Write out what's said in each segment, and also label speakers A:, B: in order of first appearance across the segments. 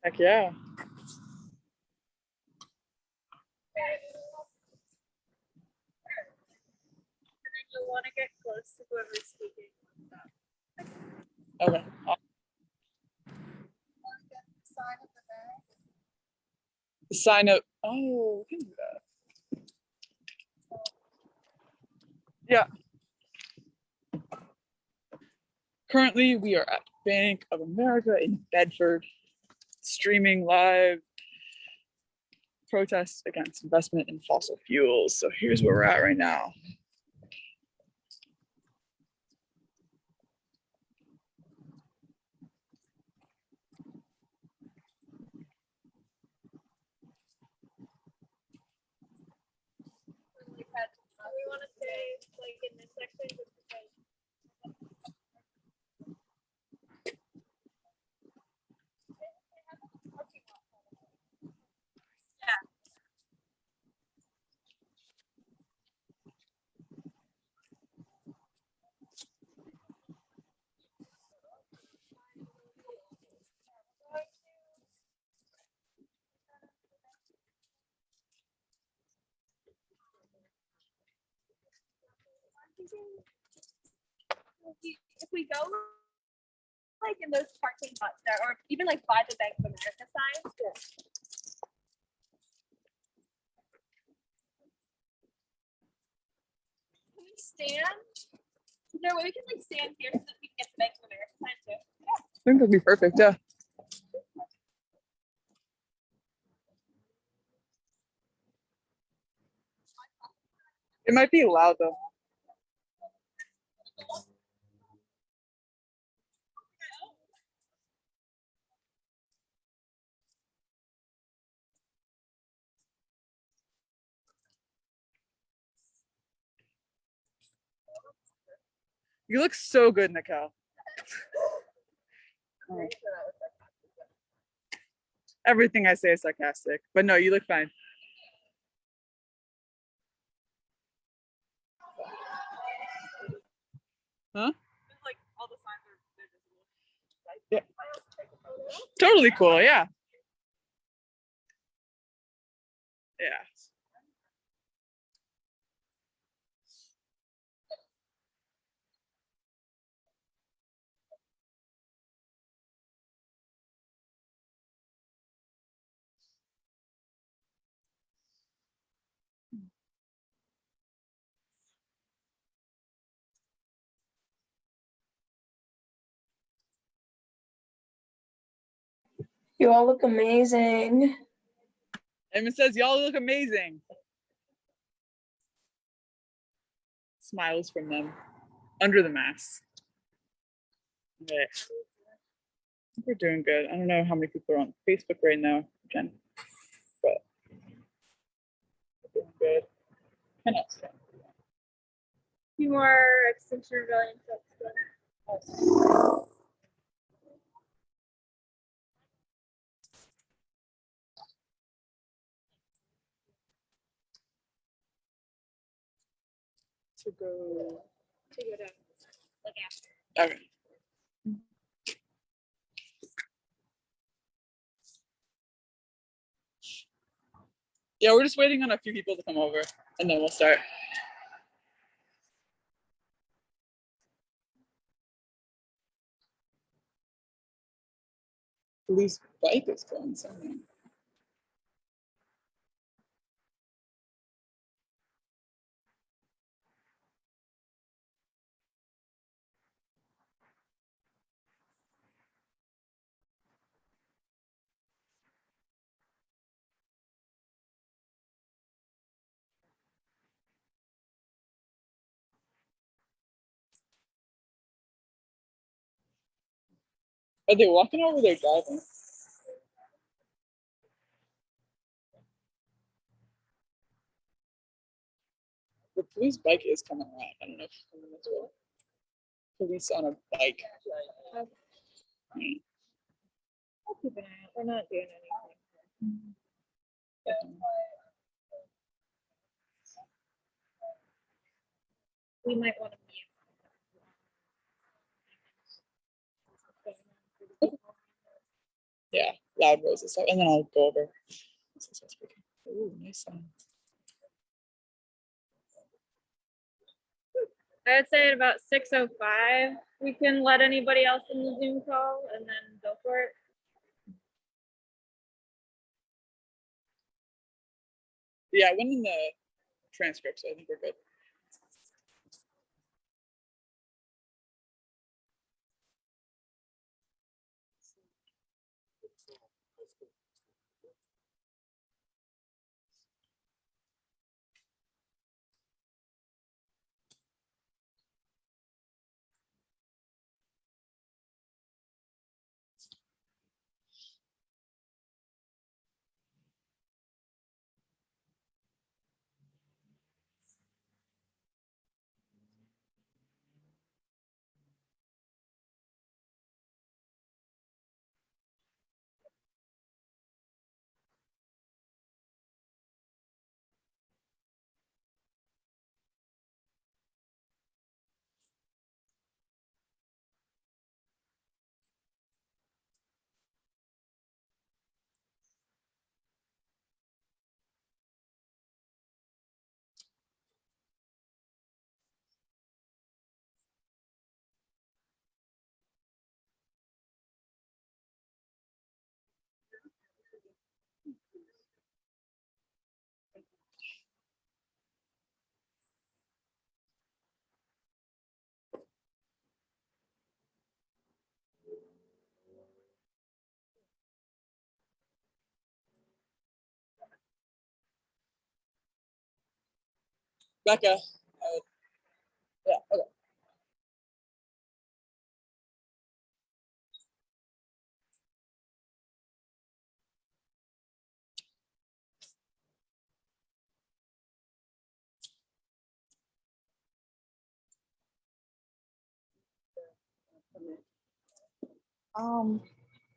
A: Heck yeah.
B: You'll want to get close to whoever's speaking.
A: Okay. Sign up. Oh, we can do that. Yeah. Currently, we are at Bank of America in Bedford, streaming live protests against investment in fossil fuels. So here's where we're at right now.
B: We want to stay like in this section just because. If we go like in those parking lots there, or even like by the Bank of America sign. Yeah. Can we stand? Is there a way we can like stand here so that we can get the Bank of America sign too? Yeah.
A: I think that'd be perfect, yeah. It might be loud though. You look so good, Nicole. Right. Everything I say is sarcastic, but no, you look fine. Huh?
B: Like all the signs are visible.
A: Yeah. Totally cool, yeah. Yeah.
C: You all look amazing.
A: Emma says, y'all look amazing. Smiles from them under the mask. Okay. I think we're doing good. I don't know how many people are on Facebook right now, Jen, but we're doing good. And us.
B: Few more Extinction Rebellion folks.
A: To go
B: down, like after.
A: Okay. Yeah, we're just waiting on a few people to come over and then we'll start. Police bike is going somewhere. Are they walking over there driving? The police bike is coming around. I don't know if she's coming this way. Police on a bike.
B: I'll keep an eye out. We're not doing anything. We might want to mute.
A: Yeah, loud roses stuff, and then I'll go over. Ooh, nice sound.
B: I would say at about 6:05, we can let anybody else in the Zoom call and then go for it.
A: Yeah, when in the transcript, so I think we're good. Becca. Yeah, okay.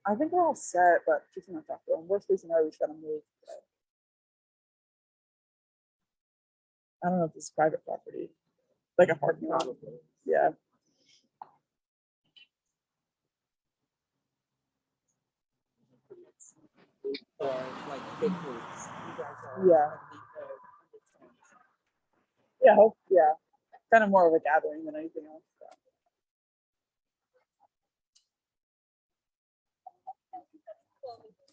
A: I think we're all set, but just gonna talk to them. Worst case scenario, we just gotta move. I don't know if this is private property, like a parking lot. Yeah. Yeah. Yeah. Yeah. Kind of more of a gathering than anything else. So.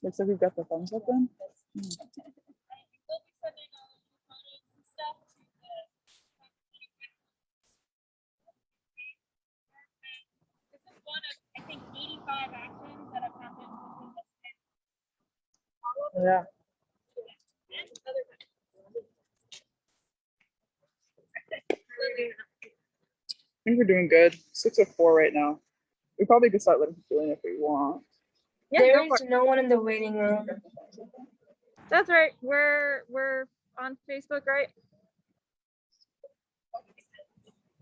A: Looks like we've got the thumbs up then.
B: I think 85 actions that have happened between this
A: Yeah. I think we're doing good. 6:04 right now. We probably could start letting people in if we want.
B: Yeah,
C: There is no one in the waiting room.
B: That's right. We're on Facebook, right?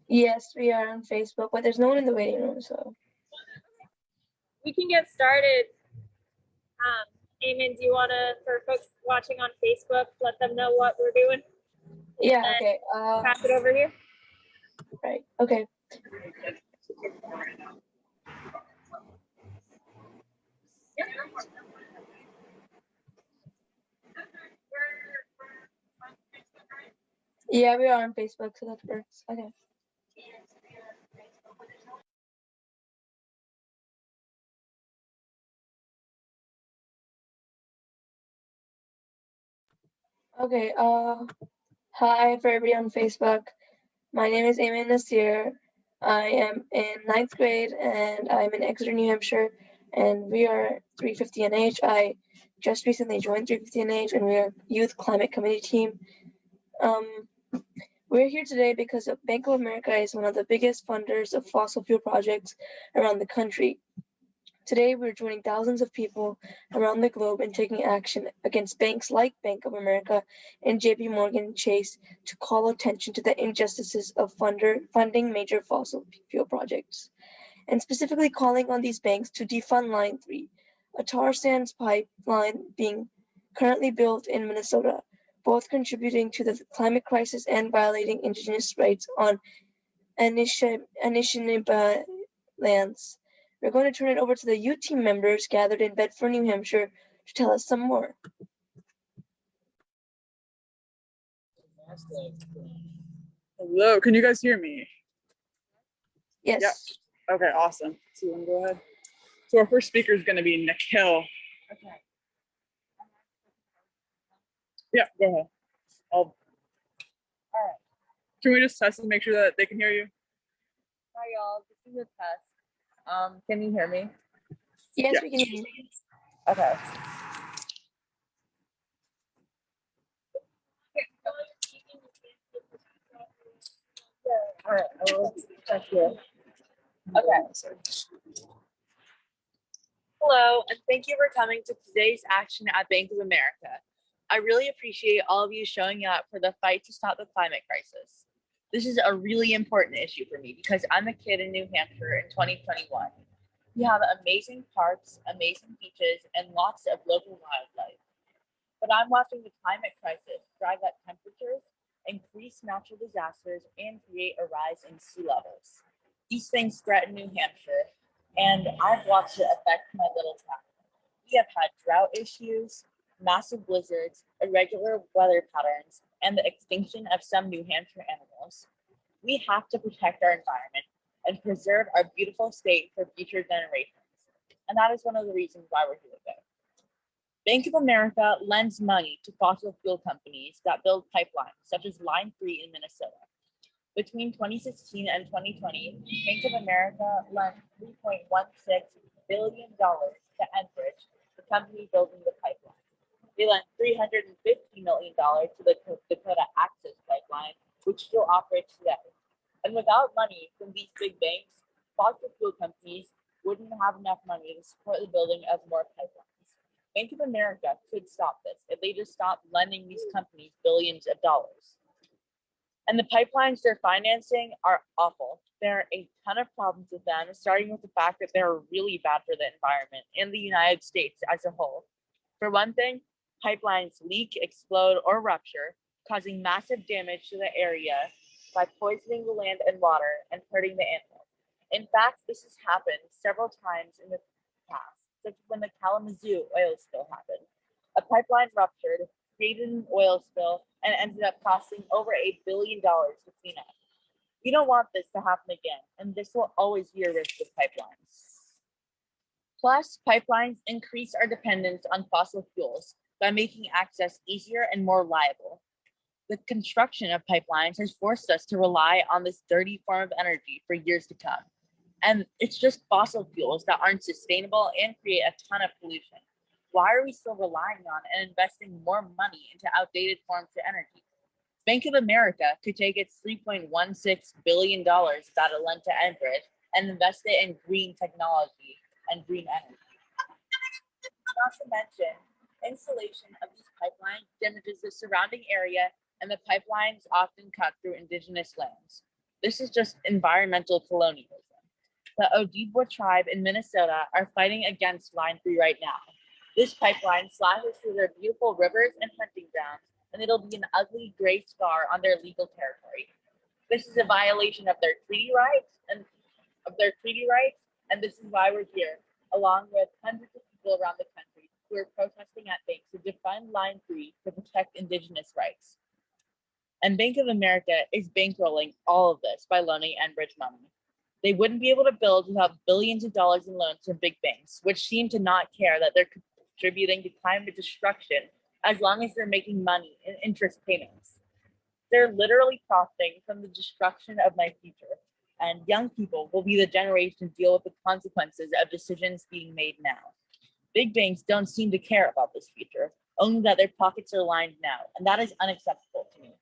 C: Yes, we are on Facebook, but there's no one in the waiting room, so.
B: We can get started. Eamon, do you want to, for folks watching on Facebook, let them know what we're doing?
C: Yeah,
B: And
C: okay.
B: pass it over here.
C: Right, okay. Yeah, we are on Facebook, so that works. Okay. Okay, hi for everybody on Facebook. My name is Eamon Nasir. I am in 9th grade and I'm in Exeter, New Hampshire, and we are 350 NH. I just recently joined 350 NH and we are Youth Climate Committee team. We're here today because Bank of America is one of the biggest funders of fossil fuel projects around the country. Today, we're joining thousands of people around the globe in taking action against banks like Bank of America and JP Morgan Chase to call attention to the injustices of funding major fossil fuel projects, and specifically calling on these banks to defund Line 3, a tar sands pipeline being currently built in Minnesota, both contributing to the climate crisis and violating indigenous rights on Anishinaabe lands. We're going to turn it over to the U team members gathered in Bedford, New Hampshire, to tell us some more.
A: Hello, can you guys hear me?
C: Yes.
A: Yep. Okay, awesome. So you want to go ahead? So our first speaker is going to be Nikhil.
B: Okay.
A: Yeah, go ahead.
B: All right.
A: Can we just test and make sure that they can hear you?
B: Hi, y'all. This is a test. Can you hear me?
C: Yes,
A: Yeah.
C: we can hear you.
B: Okay. All right. I will check here. Okay. Hello, and thank you for coming to today's action at Bank of America. I really appreciate all of you showing up for the fight to stop the climate crisis. This is a really important issue for me because I'm a kid in New Hampshire in 2021. We have amazing parks, amazing beaches, and lots of local wildlife. But I'm watching the climate crisis drive up temperatures, increase natural disasters, and create a rise in sea levels. These things threaten New Hampshire, and I've watched it affect my little town. We have had drought issues, massive blizzards, irregular weather patterns, and the extinction of some New Hampshire animals. We have to protect our environment and preserve our beautiful state for future generations. And that is one of the reasons why we're here today. Bank of America lends money to fossil fuel companies that build pipelines, such as Line 3 in Minnesota. Between 2016 and 2020, Bank of America lent $3.16 billion to Enbridge, the company building the pipeline. They lent $350 million to the Dakota Access Pipeline, which still operates today. And without money from these big banks, fossil fuel companies wouldn't have enough money to support the building of more pipelines. Bank of America could stop this if they just stopped lending these companies billions of dollars. And the pipelines they're financing are awful. There are a ton of problems with them, starting with the fact that they're really bad for the environment and the United States as a whole. For one thing, pipelines leak, explode, or rupture, causing massive damage to the area by poisoning the land and water and hurting the animals. In fact, this has happened several times in the past, such as when the Kalamazoo oil spill happened. A pipeline ruptured, created an oil spill, and ended up costing over $1 billion to clean up. We don't want this to happen again, and this will always be a risk with pipelines. Plus, pipelines increase our dependence on fossil fuels by making access easier and more reliable. The construction of pipelines has forced us to rely on this dirty form of energy for years to come. And it's just fossil fuels that aren't sustainable and create a ton of pollution. Why are we still relying on and investing more money into outdated forms of energy? Bank of America could take its $3.16 billion that it lent to Enbridge and invest it in green technology and green energy. Not to mention, installation of these pipelines damages the surrounding area, and the pipelines often cut through indigenous lands. This is just environmental colonialism. The Ojibwa tribe in Minnesota are fighting against Line 3 right now. This pipeline slashes through their beautiful rivers and hunting grounds, and it'll be an ugly gray scar on their legal territory. This is a violation of their treaty rights, and this is why we're here, along with hundreds of people around the country who are protesting at banks to defund Line 3 to protect indigenous rights. And Bank of America is bankrolling all of this by loaning Enbridge money. They wouldn't be able to build without billions of dollars in loans from big banks, which seem to not care that they're contributing to climate destruction as long as they're making money in interest payments. They're literally profiting from the destruction of my future, and young people will be the generation to deal with the consequences of decisions being made now. Big banks don't seem to care about this future, only that their pockets are lined now, and that is unacceptable to me.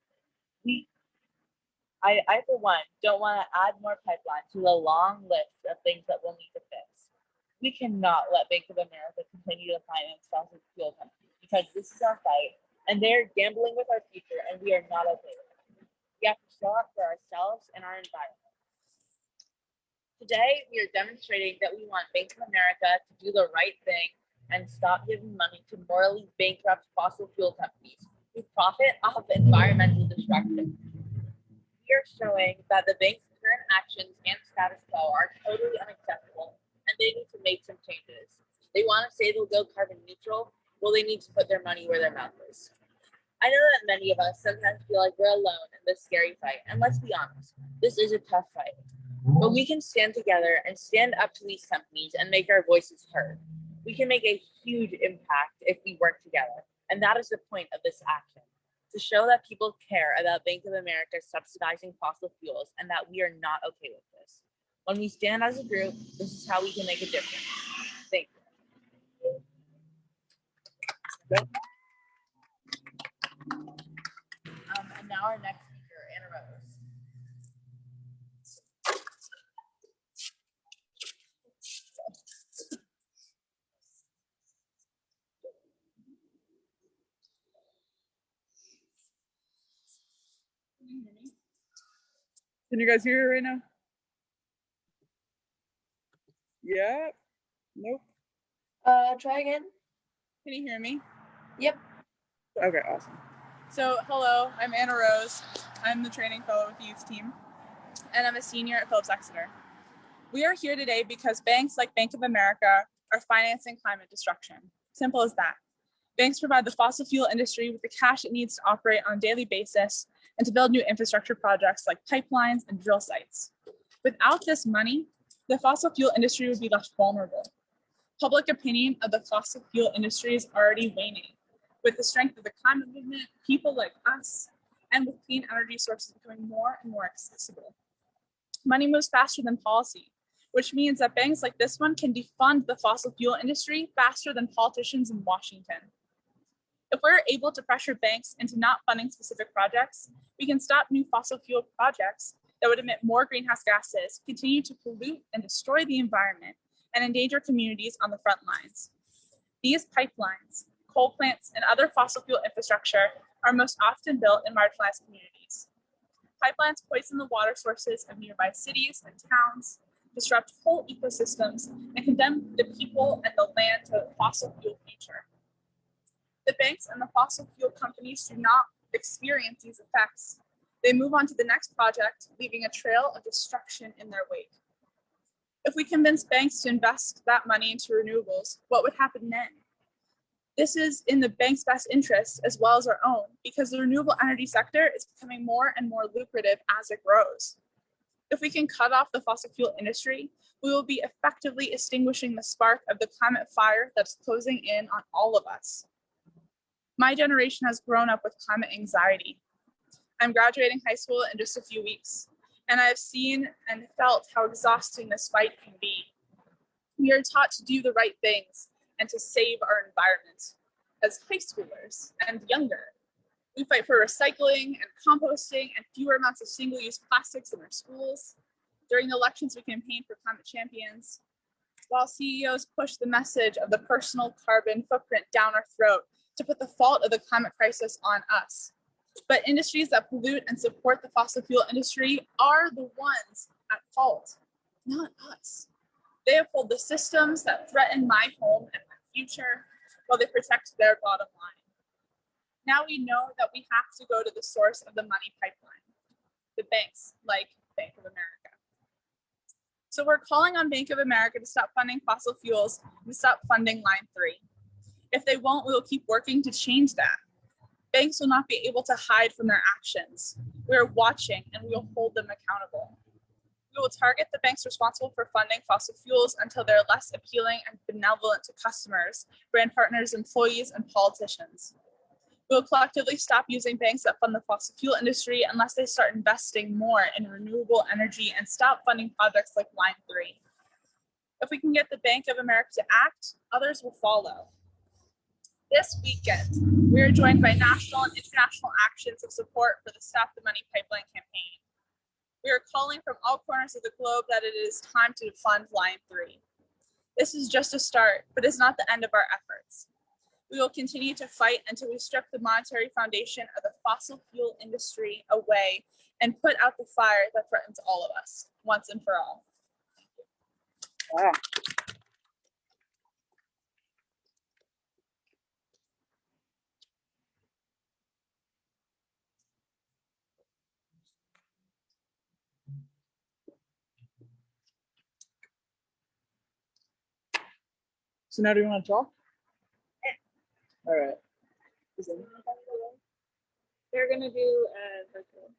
B: I for one, don't want to add more pipelines to the long list of things that we'll need to fix. We cannot let Bank of America continue to finance fossil fuel companies because this is our fight, and they're gambling with our future, and we are not okay with it. We have to show up for ourselves and our environment. Today, we are demonstrating that we want Bank of America to do the right thing and stop giving money to morally bankrupt fossil fuel companies who profit off environmental destruction. We are showing that the bank's current actions and status quo are totally unacceptable, and they need to make some changes. They want to say they'll go carbon neutral, Well, they need to put their money where their mouth is. I know that many of us sometimes feel like we're alone in this scary fight, and let's be honest, this is a tough fight. But we can stand together and stand up to these companies and make our voices heard. We can make a huge impact if we work together, and that is the point of this action, to show that people care about Bank of America subsidizing fossil fuels and that we are not okay with this. When we stand as a group, this is how we can make a difference. Thank you. And now our next speaker, Anna Rose.
A: Can you guys hear it right now? Yeah. Nope.
C: Try again.
A: Can you hear me?
C: Yep.
A: Okay, awesome. So, hello, I'm Anna Rose. I'm the training fellow with the youth team, and I'm a senior at Phillips Exeter. We are here today because banks like Bank of America are financing climate destruction. Simple as that. Banks provide the fossil fuel industry with the cash it needs to operate on a daily basis and to build new infrastructure projects like pipelines and drill sites. Without this money, the fossil fuel industry would be left vulnerable. Public opinion of the fossil fuel industry is already waning. With the strength of the climate movement, people like us, and with clean energy sources becoming more and more accessible. Money moves faster than policy, which means that banks like this one can defund the fossil fuel industry faster than politicians in Washington. If we're able to pressure banks into not funding specific projects, we can stop new fossil fuel projects that would emit more greenhouse gases, continue to pollute and destroy the environment, and endanger communities on the front lines. These pipelines, coal plants, and other fossil fuel infrastructure are most often built in marginalized communities. Pipelines poison the water sources of nearby cities and towns, disrupt whole ecosystems, and condemn the people and the land to a fossil fuel future. The banks and the fossil fuel companies do not experience these effects. They move on to the next project, leaving a trail of destruction in their wake. If we convince banks to invest that money into renewables, what would happen then? This is in the bank's best interest as well as our own, because the renewable energy sector is becoming more and more lucrative as it grows. If we can cut off the fossil fuel industry, we will be effectively extinguishing the spark of the climate fire that's closing in on all of us. My generation has grown up with climate anxiety. I'm graduating high school in just a few weeks, and I have seen and felt how exhausting this fight can be. We are taught to do the right things and to save our environment as high schoolers and younger. We fight for recycling and composting and fewer amounts of single-use plastics in our schools. During the elections, we campaigned for climate champions, while CEOs push the message of the personal carbon footprint down our throat to put the fault of the climate crisis on us. But industries that pollute and support the fossil fuel industry are the ones at fault, not us. They uphold the systems that threaten my home and my future while they protect their bottom line. Now we know that we have to go to the source of the money pipeline, the banks like Bank of America. So we're calling on Bank of America to stop funding fossil fuels and stop funding Line 3. If they won't, we will keep working to change that. Banks will not be able to hide from their actions. We are watching and we will hold them accountable. We will target the banks responsible for funding fossil fuels until they're less appealing and benevolent to customers, brand partners, employees, and politicians. We will collectively stop using banks that fund the fossil fuel industry unless they start investing more in renewable energy and stop funding projects like Line 3. If we can get the Bank of America to act, others will follow. This weekend, we are joined by national and international actions of support for the Stop the Money Pipeline campaign. We are calling from all corners of the globe that it is time to fund Line 3. This is just a start, but it's not the end of our efforts. We will continue to fight until we strip the monetary foundation of the fossil fuel industry away and put out the fire that threatens all of us, once and for all. Wow. So now do you want to talk? All right.
D: They're gonna do virtual.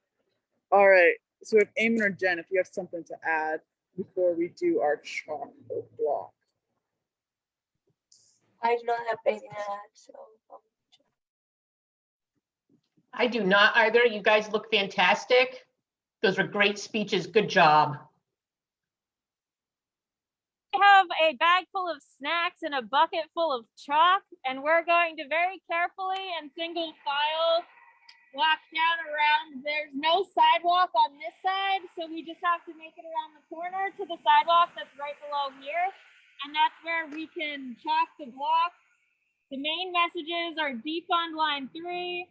A: All right. So if Eamon or Jen, if you have something to add before we do our chalk block.
C: I do not have anything to add, so
E: I do not either. You guys look fantastic. Those were great speeches. Good job.
D: We have a bag full of snacks and a bucket full of chalk, and we're going to very carefully and single file walk down around. There's no sidewalk on this side, so we just have to make it around the corner to the sidewalk that's right below here, and that's where we can chalk the block. The main messages are defund line 3,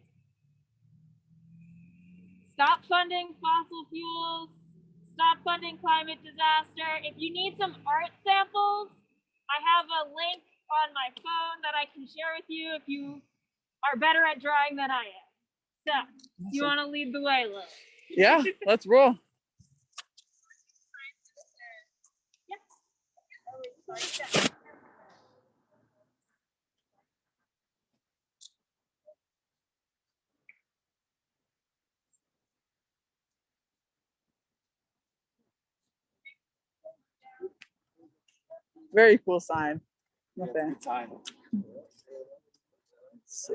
D: stop funding fossil fuels, stop funding climate disaster. If you need some art samples, I have a link on my phone that I can share with you if you are better at drawing than I am. So, you want to lead the way, Lil?
A: Yeah, let's roll. Very cool sign. Nothing. Let's see.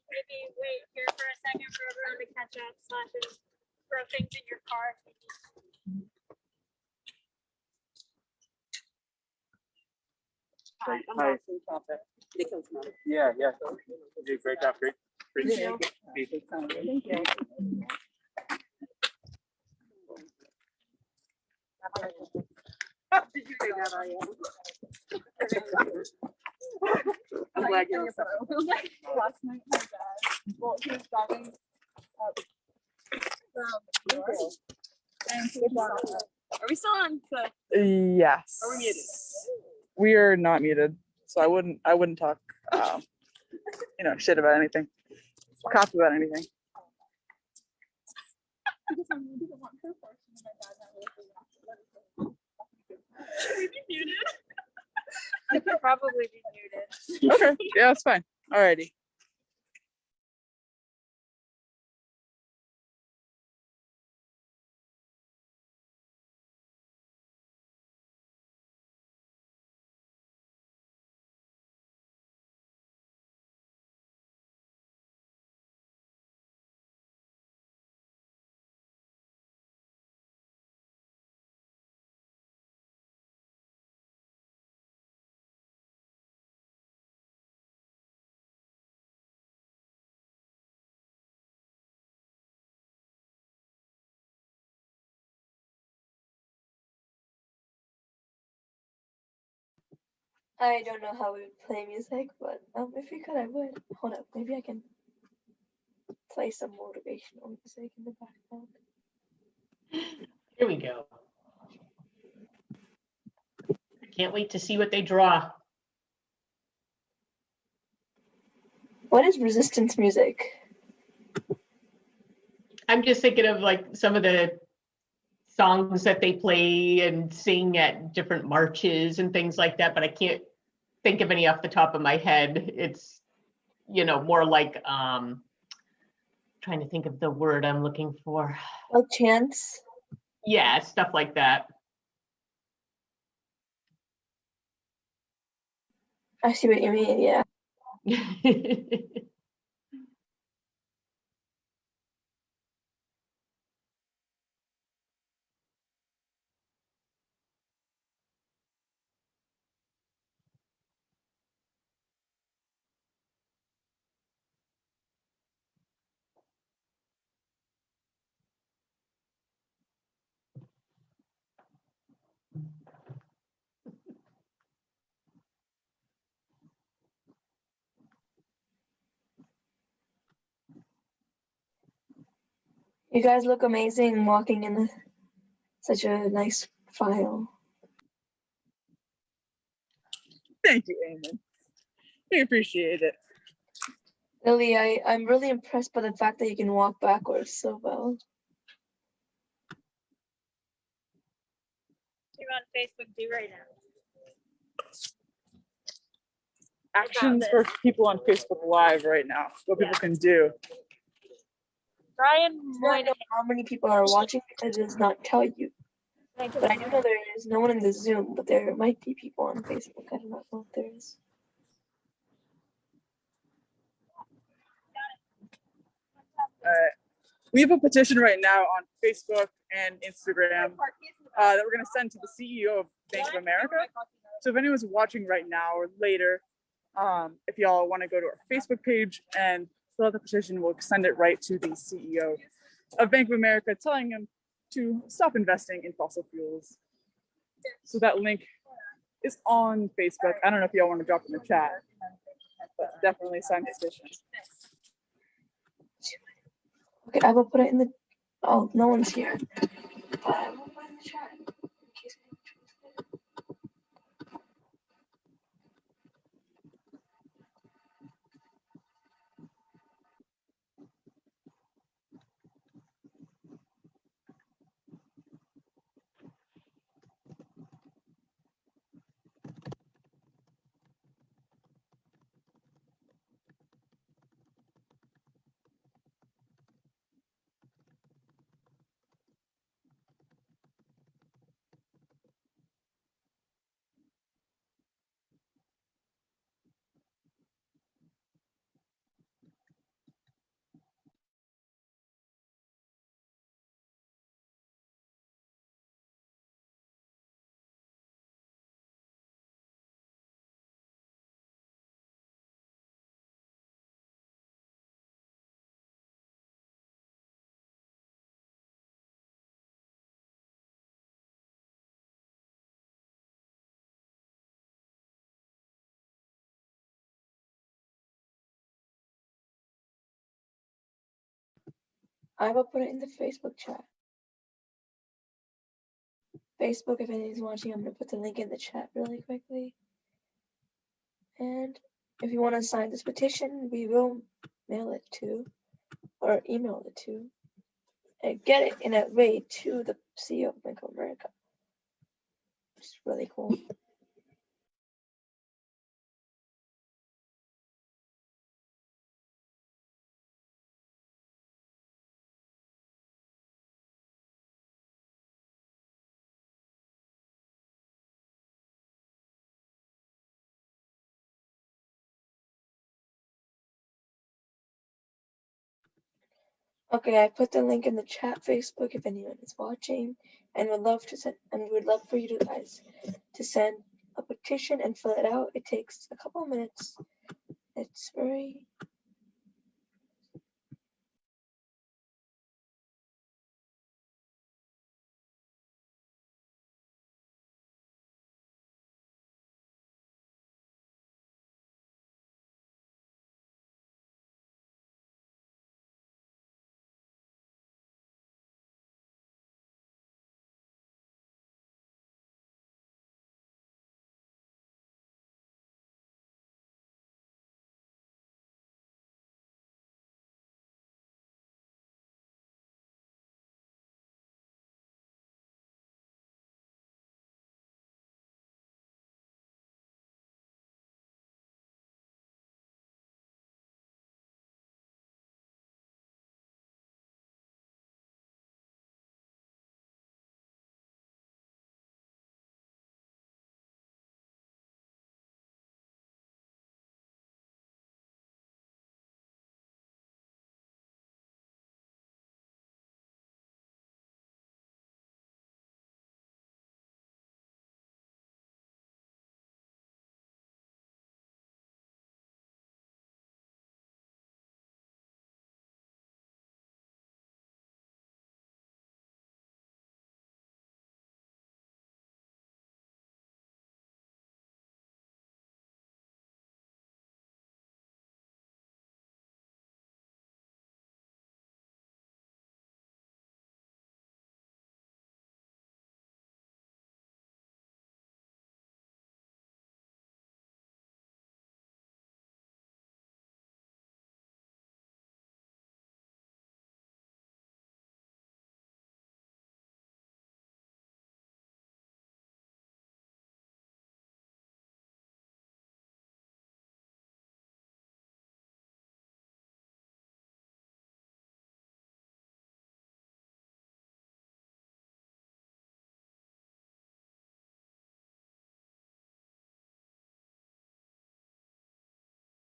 D: Maybe wait here for a second for everyone to catch up, / throw things in your car.
A: Hi.
F: Yeah. You did a great job. Great.
C: Thank you.
F: Thank you.
A: Did you say that? I'm glad you're
G: Last night, my dad, well, he was driving up from New York, and he was are we still on the?
A: Yes.
G: Are we muted?
A: We are not muted, so I wouldn't talk, shit about anything, crap about anything.
G: Because I didn't want her portion, and my dad not really Should we be muted?
D: I could probably be muted.
A: Okay, yeah, that's fine. Alrighty.
C: I don't know how we would play music, but if we could, I would. Hold up, maybe I can play some motivational music in the background.
E: Here we go. I can't wait to see what they draw.
C: What is resistance music?
E: I'm just thinking of like some of the songs that they play and sing at different marches and things like that, but I can't think of any off the top of my head. It's, more like, trying to think of the word I'm looking for.
C: Like chants?
E: Yeah, stuff like that.
C: I see what you mean, yeah. You guys look amazing walking in such a nice file.
A: Thank you, Eamon. We appreciate it.
C: Lily, I'm really impressed by the fact that you can walk backwards so well.
D: You're on Facebook, do right now.
A: Actions for people on Facebook Live right now. What people can do.
D: Brian
C: I don't
D: Moynihan.
C: know how many people are watching because it does not tell you. But I do know there is no one in the Zoom, but there might be people on Facebook. I do not know if there is.
A: We have a petition right now on Facebook and Instagram that we're going to send to the CEO of Bank of America. So if anyone's watching right now or later, if y'all want to go to our Facebook page and fill out the petition, we'll send it right to the CEO of Bank of America, telling him to stop investing in fossil fuels. So that link is on Facebook. I don't know if y'all want to drop it in the chat, but definitely sign the petition.
C: Okay, I will put it in the. Oh, no one's here. But I will put it in the chat in case anyone joins later. I will put it in the Facebook chat. Facebook, if anyone's watching, I'm going to put the link in the chat really quickly. And if you want to sign this petition, we will mail it to, or email it to, and get it in a way to the CEO of Bank of America. It's really cool. Okay, I put the link in the chat Facebook if anyone is watching, and would love to send, and would love for you guys to send a petition and fill it out. It takes a couple of minutes. It's very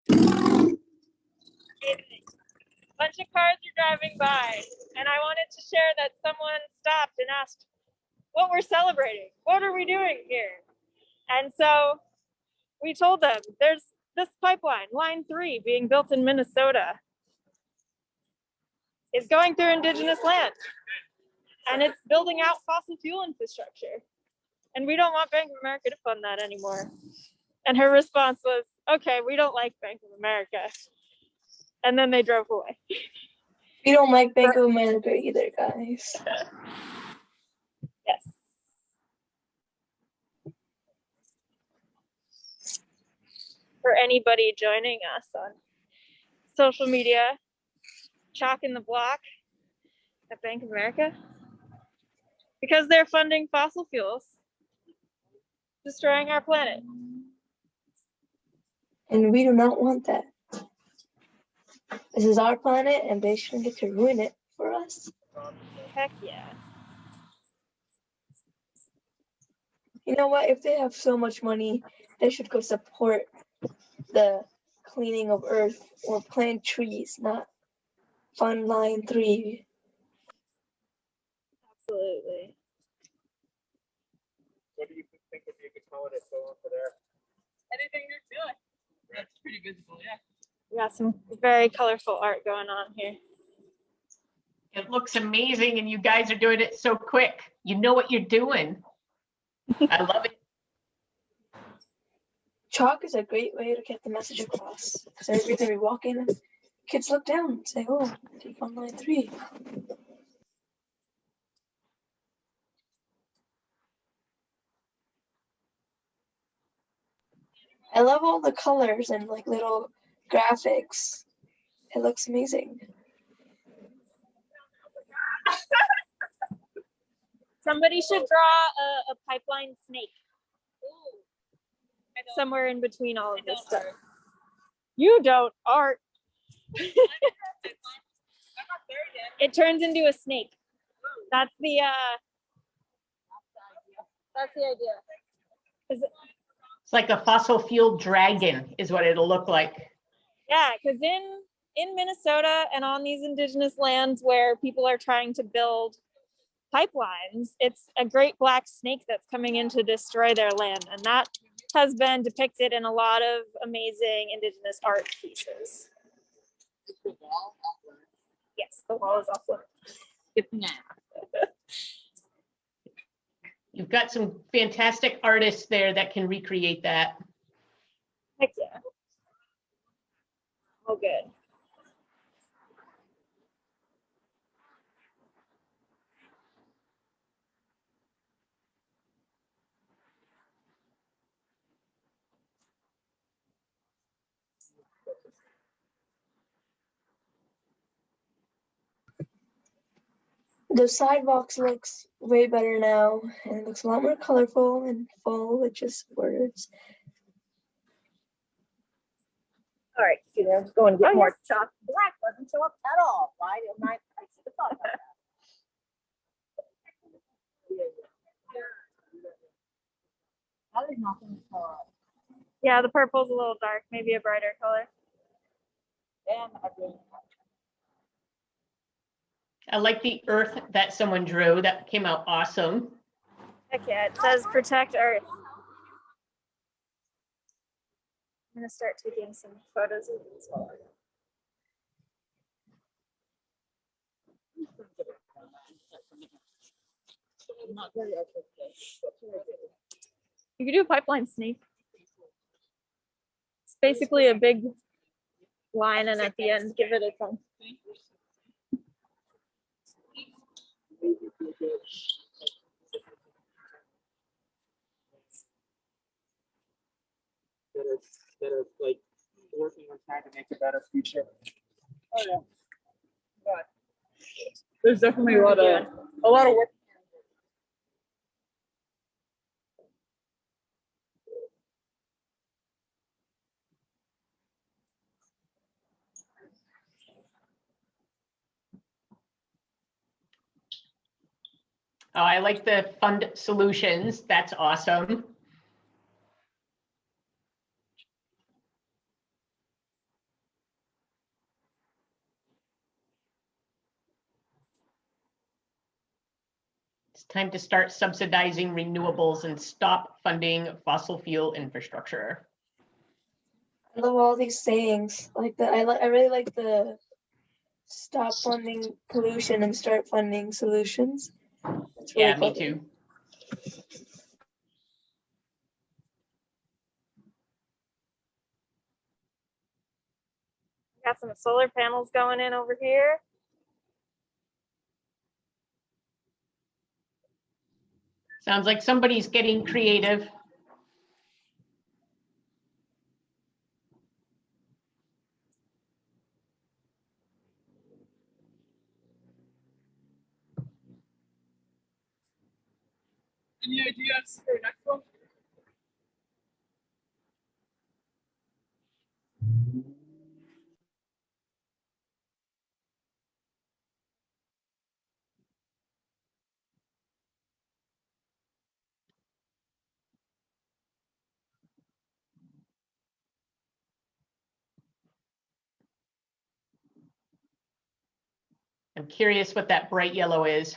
D: Bunch of cars are driving by, and I wanted to share that someone stopped and asked what we're celebrating. What are we doing here? And so we told them there's this pipeline, line 3, being built in Minnesota, is going through indigenous land, and it's building out fossil fuel infrastructure. And we don't want Bank of America to fund that anymore. And her response was, okay, we don't like Bank of America. And then they drove away.
C: We don't like Bank of America either, guys.
D: Yes. For anybody joining us on social media, chalk in the block at Bank of America, because they're funding fossil fuels, destroying our planet.
C: And we do not want that. This is our planet, and they shouldn't get to ruin it for us.
D: Heck yeah.
C: You know what? If they have so much money, they should go support the cleaning of Earth or plant trees, not fund line 3.
D: Absolutely.
F: What do you think would be a good holiday photo for there?
B: Anything you're feeling? That's pretty visible, yeah.
D: We got some very colorful art going on here.
E: It looks amazing, and you guys are doing it so quick. You know what you're doing. I love it.
C: Chalk is a great way to get the message across. Because every time we walk in, kids look down and say, oh, take on line 3. I love all the colors and like little graphics. It looks amazing.
D: Somebody should draw a pipeline snake. Somewhere in between all of this stuff. You don't art. It turns into a snake. That's the idea.
E: It's like a fossil fuel dragon is what it'll look like.
D: Yeah, because in Minnesota and on these indigenous lands where people are trying to build pipelines, it's a great black snake that's coming in to destroy their land. And that has been depicted in a lot of amazing indigenous art pieces. Yes, the wall is off limits.
E: You've got some fantastic artists there that can recreate that.
D: Heck yeah. Oh, good.
C: The sidewalks looks way better now, and it looks a lot more colorful and full with just words.
B: All right, Peter, I'm going to get
D: Oh,
B: more
D: yes.
B: chalk. Black doesn't show up at all. Why am I should have thought about that. That is nothing to tell us.
D: Yeah, the purple's a little dark, maybe a brighter color.
B: And I really
E: I like the earth that someone drew. That came out awesome.
D: Heck yeah, it says protect Earth. I'm gonna start taking some photos of these while we're
B: not very artistic.
D: You could do a pipeline snake. It's basically a big line, and at the end, give it a tongue.
F: That are like working on trying to make a better future. Oh yeah. But there's definitely a lot of work.
E: Oh, I like the fund solutions. That's awesome. Time to start subsidizing renewables and stop funding fossil fuel infrastructure.
C: I love all these sayings. Like the I really like the stop funding pollution and start funding solutions. It's really
E: Yeah, me
C: clever.
E: too.
D: Got some solar panels going in over here.
E: Sounds like somebody's getting creative.
A: Any ideas for next one?
E: I'm curious what that bright yellow is.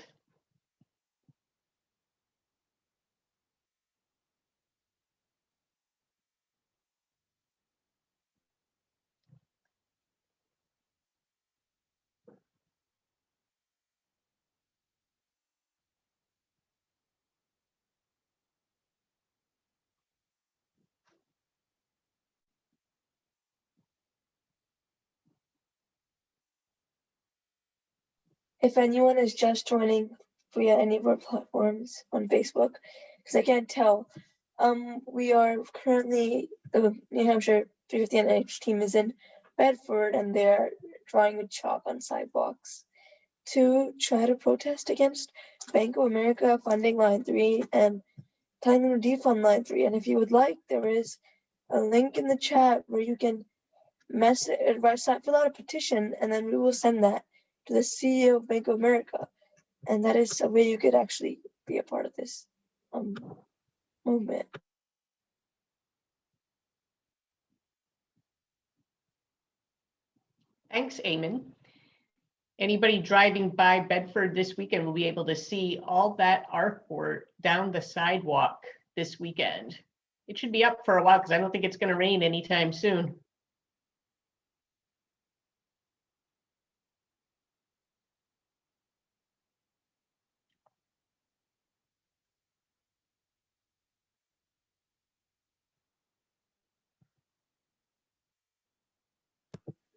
C: If anyone is just joining via any of our platforms on Facebook, because I can't tell, we are currently the New Hampshire 350 NH team is in Bedford, and they're drawing with chalk on sidewalks to try to protest against Bank of America funding Line 3 and telling them to defund Line 3. And if you would like, there is a link in the chat where you can fill out a petition, and then we will send that to the CEO of Bank of America, and that is a way you could actually be a part of this movement.
E: Thanks, Eamon. Anybody driving by Bedford this weekend will be able to see all that artwork down the sidewalk this weekend. It should be up for a while because I don't think it's going to rain anytime soon.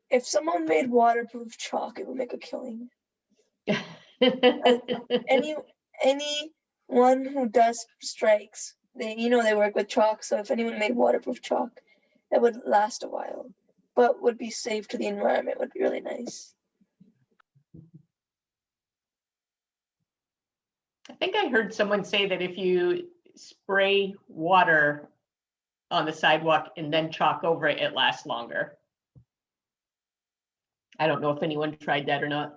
C: If someone made waterproof chalk, it would make a killing. Anyone who does strikes, they work with chalk. So if anyone made waterproof chalk, that would last a while, but would be safe to the environment. Would be really nice.
E: I think I heard someone say that if you spray water on the sidewalk and then chalk over it, it lasts longer. I don't know if anyone tried that or not.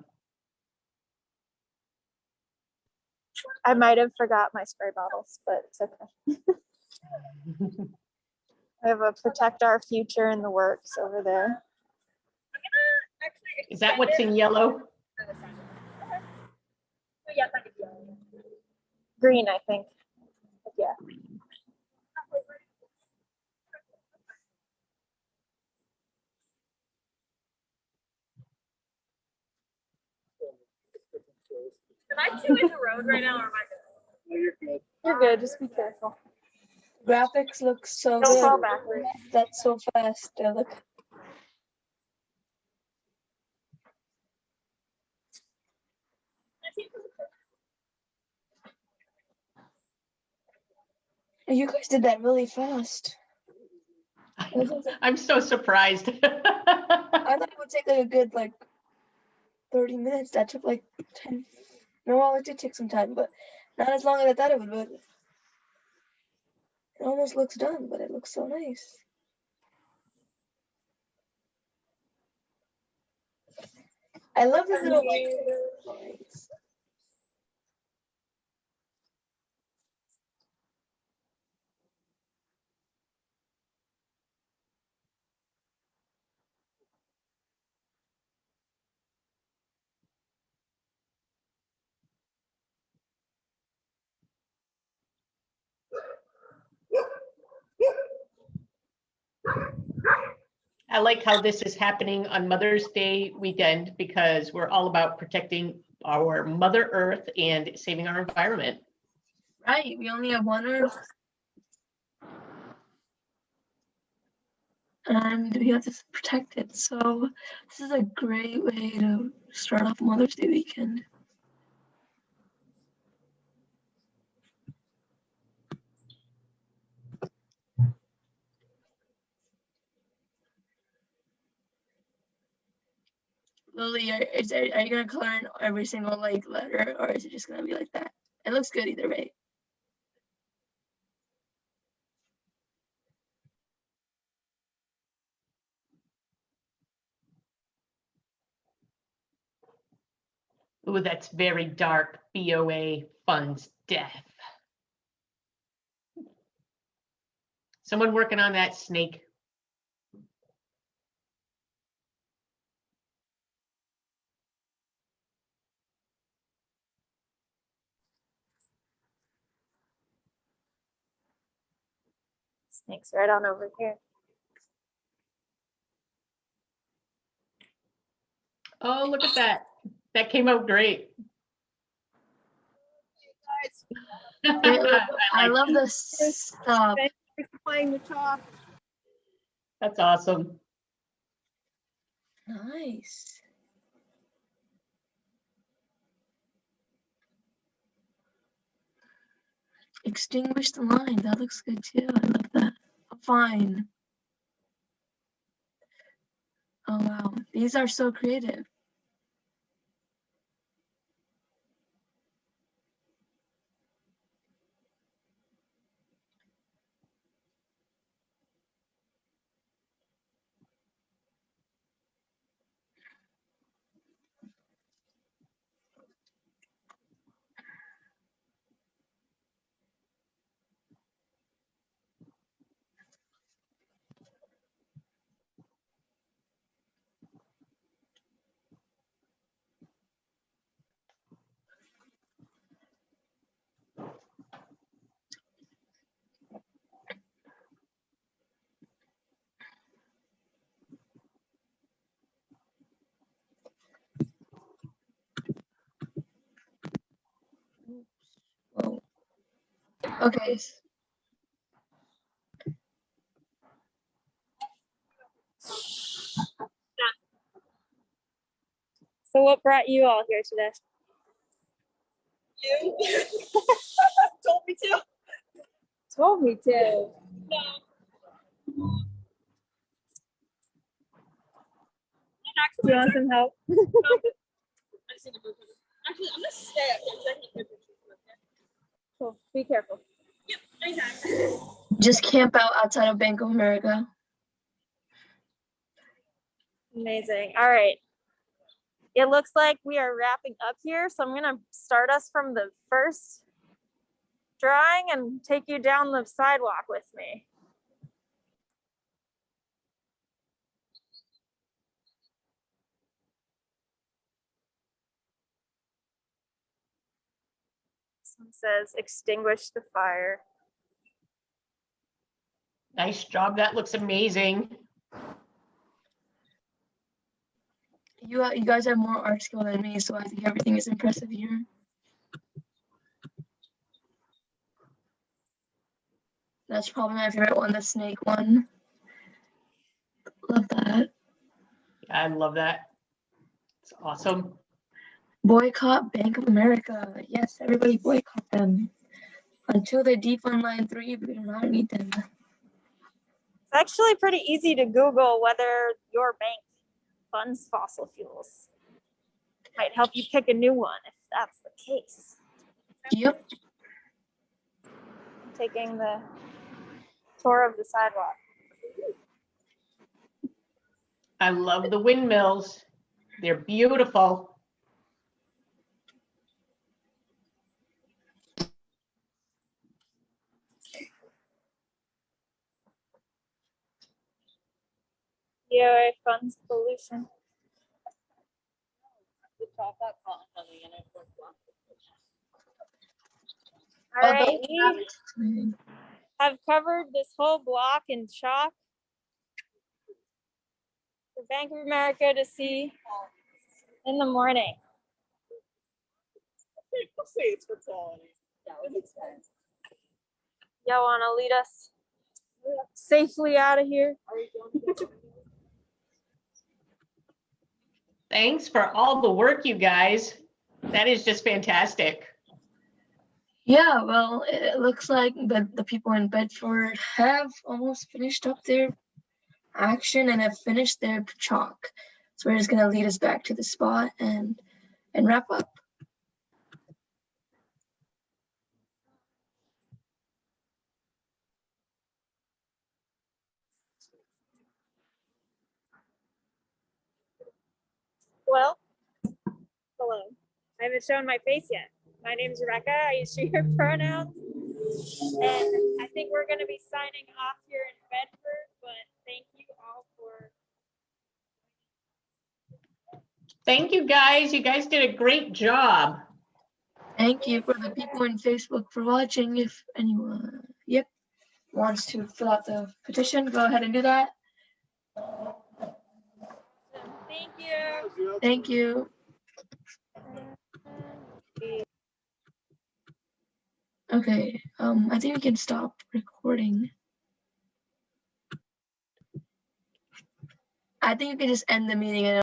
D: I might have forgot my spray bottles, but it's okay. I have a protect our future in the works over there.
E: Is that what's in yellow?
D: Green, I think. But yeah. Am I too in the road right now, or am I good?
A: No, you're good.
D: You're good. Just be careful.
C: Graphics look so
D: Don't
C: good.
D: fall backwards.
C: That's so fast. Look. You guys did that really fast.
E: I'm so surprised.
C: I thought it would take like a good 30 minutes. That took like 10. No, well, it did take some time, but not as long as I thought it would. But it almost looks done, but it looks so nice. I love the little lines.
E: I like how this is happening on Mother's Day weekend because we're all about protecting our Mother Earth and saving our environment.
C: Right, we only have one Earth. And we have to protect it. So this is a great way to start off Mother's Day weekend. Lily, are you gonna color in every single like letter, or is it just gonna be like that? It looks good either way.
E: Ooh, that's very dark. BOA funds death. Someone working on that snake.
D: Snake's right on over here.
E: Oh, look at that. That came out great.
C: I love the stuff.
G: Thank you for playing the chalk.
E: That's awesome.
C: Nice. Extinguish the line. That looks good too. I love that. Fine. Oh wow. These are so creative. Whoa. Okay.
D: So what brought you all here today?
G: You told me to.
D: Told me to.
G: Do you want some help? Actually, I'm gonna stay up here because I can take pictures.
D: Cool. Be careful.
G: Yep, anytime.
C: Just camp out outside of Bank of America.
D: Amazing. All right. It looks like we are wrapping up here. So I'm going to start us from the first drawing and take you down the sidewalk with me. This one says extinguish the fire.
E: Nice job. That looks amazing.
C: You guys have more art skill than me, so I think everything is impressive here. That's probably my favorite one, the snake one. Love that.
E: I love that. It's awesome.
C: Boycott Bank of America. Yes, everybody boycott them. Until they defund line 3, we do not need them.
D: It's actually pretty easy to Google whether your bank funds fossil fuels. Might help you pick a new one if that's the case.
C: Yep.
D: I'm taking the tour of the sidewalk.
E: I love the windmills. They're beautiful.
D: DOA funds pollution. All right, we have covered this whole block in chalk. for Bank of America to see in the morning.
A: We'll say it's for quality.
D: Y'all want to lead us safely out of here?
E: Thanks for all the work, you guys. That is just fantastic.
C: Yeah, well, it looks like the people in Bedford have almost finished up their action and have finished their chalk. So we're just gonna lead us back to the spot and wrap up.
D: Well, hello. I haven't shown my face yet. My name's Rebecca. I use she, her pronouns. And I think we're going to be signing off here in Bedford, but thank you all for.
E: Thank you, guys. You guys did a great job.
C: Thank you for the people in Facebook for watching. If anyone, wants to fill out the petition, go ahead and do that.
D: Thank you.
C: Thank you. Okay, I think we can stop recording. I think you can just end the meeting.